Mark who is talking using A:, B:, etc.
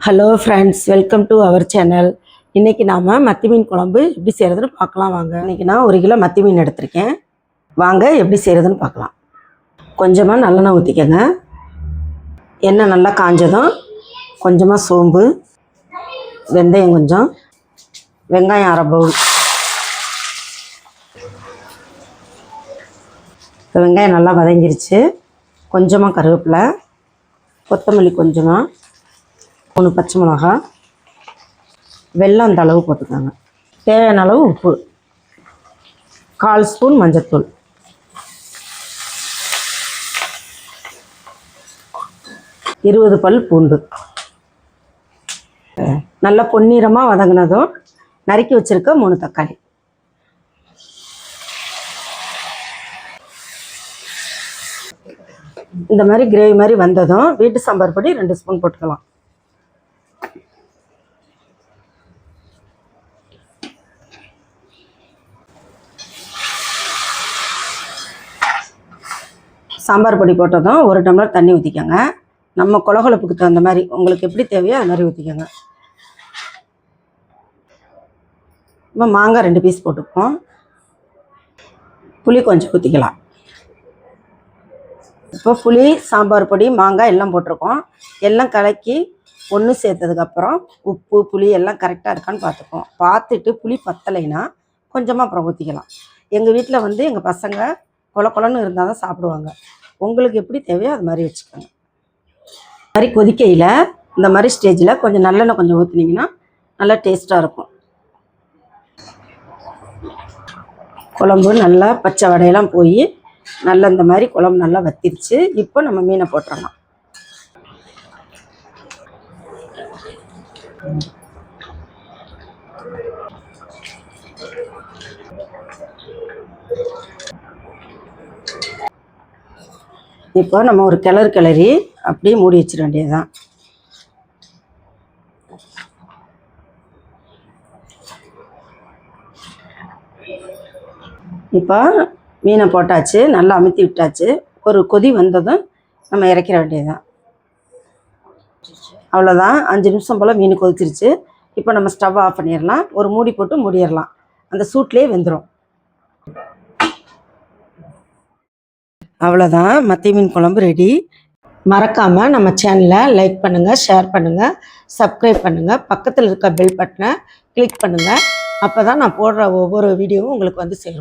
A: Hello friends, welcome to our channel. இன்றைக்கி நாம் மத்தி மீன் குழம்பு எப்படி செய்கிறதுன்னு பார்க்கலாம் வாங்க. இன்றைக்கி நான் 1 கிலோ மத்தி மீன் எடுத்திருக்கேன். வாங்க எப்படி செய்கிறதுன்னு பார்க்கலாம். கொஞ்சமாக நல்லெண்ணெய் ஊற்றிக்கங்க. எண்ணெய் நல்லா காஞ்சதும் கொஞ்சமாக சோம்பு, வெந்தயம் கொஞ்சம், வெங்காயம் 1/2 பவுல். இப்போ வெங்காயம் நல்லா வதங்கிருச்சு. கொஞ்சமாக கருவேப்பிலை, கொத்தமல்லி கொஞ்சமாக, 3 பச்சை மிளகா, வெல்லம் அந்த அளவு போட்டுக்கோங்க. தேவையான அளவு உப்பு, 1/4 ஸ்பூன் மஞ்சத்தூள், இருபது பல் பூண்டு. நல்லா பொன்னிறமாக வதங்கினதும் நறுக்கி வச்சுருக்க 3 தக்காளி. இந்த மாதிரி கிரேவி மாதிரி வந்ததும் வீட்டு சாம்பார் பொடி 2 ஸ்பூன் போட்டுக்கலாம். சாம்பார் பொடி போட்டதும் 1 டம்ளர் தண்ணி ஊற்றிக்கோங்க. நம்ம கொலகொலப்புக்கு தகுந்த மாதிரி உங்களுக்கு எப்படி தேவையோ அது மாதிரி ஊற்றிக்கோங்க. இப்போ மாங்காய் 2 பீஸ் போட்டுப்போம். புளி கொஞ்சம் ஊற்றிக்கலாம். இப்போ புளி, சாம்பார் பொடி, மாங்காய் எல்லாம் போட்டிருக்கோம். எல்லாம் கலக்கி ஒன்று சேர்த்ததுக்கப்புறம் உப்பு புளி எல்லாம் கரெக்டாக இருக்கான்னு பார்த்துப்போம். பார்த்துட்டு புளி பத்தலைன்னா கொஞ்சமாக அப்புறம் ஊற்றிக்கலாம். எங்கள் வீட்டில் வந்து எங்கள் பசங்க கொலன்னு இருந்தால் தான் சாப்பிடுவாங்க. உங்களுக்கு எப்படி தேவையோ அது மாதிரி வச்சுக்கோங்க. இது மாதிரி கொதிக்கையில் இந்த மாதிரி ஸ்டேஜில் கொஞ்சம் நல்லெண்ணெய் கொஞ்சம் ஊற்றினீங்கன்னா நல்லா டேஸ்ட்டாக இருக்கும். குழம்பு நல்லா பச்சை வடையெல்லாம் போய் நல்லா இந்த மாதிரி குழம்பு நல்லா வத்திருச்சு. இப்போ நம்ம மீனை போட்டுடலாம். இப்போ நம்ம ஒரு கிளறி அப்படியே மூடி வச்சிட வேண்டியதுதான். இப்போ மீனை போட்டாச்சு, நல்லா அமுத்தி விட்டாச்சு. ஒரு கொதி வந்ததும் நம்ம இறக்கிற வேண்டியதுதான். அவ்வளோதான், 5 நிமிஷம் போல் மீன் கொதிச்சிருச்சு. இப்போ நம்ம ஸ்டவ் ஆஃப் பண்ணிடலாம். ஒரு மூடி போட்டு மூடிடலாம். அந்த சூட்லேயே வெந்துடும். அவ்வளோதான், மத்தி மீன் குழம்பு ரெடி. மறக்காமல் நம்ம சேனலை லைக் பண்ணுங்கள், ஷேர் பண்ணுங்கள், சப்ஸ்கிரைப் பண்ணுங்கள். பக்கத்தில் இருக்க பெல் பட்டனை கிளிக் பண்ணுங்கள். அப்போ தான் நான் போடுற ஒவ்வொரு வீடியோவும் உங்களுக்கு வந்து சேரும்.